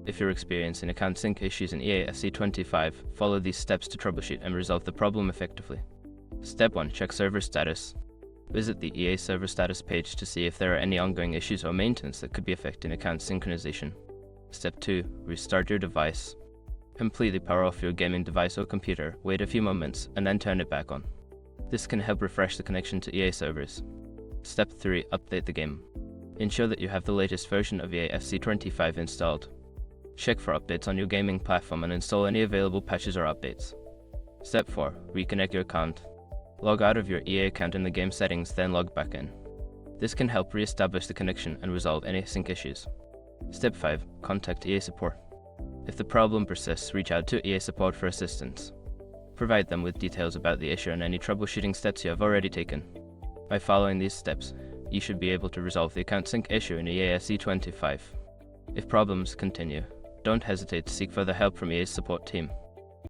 If you're experiencing account sync issues in EA FC25, follow these steps to troubleshoot and resolve the problem effectively. Step 1. Check server status. Visit the EA server status page to see if there are any ongoing issues or maintenance that could be affecting account synchronization. Step 2. Restart your device. Completely power off your gaming device or computer, wait a few moments, and then turn it back on. This can help refresh the connection to EA servers. Step 3. Update the game. Ensure that you have the latest version of EA FC25 installed. Check for updates on your gaming platform and install any available patches or updates. Step 4. Reconnect your account. Log out of your EA account in the game settings, then log back in. This can help re-establish the connection and resolve any sync issues. Step 5. Contact EA support. If the problem persists, reach out to EA support for assistance. Provide them with details about the issue and any troubleshooting steps you have already taken. By following these steps, you should be able to resolve the account sync issue in EA FC25. If problems continue, don't hesitate to seek further help from EA's support team.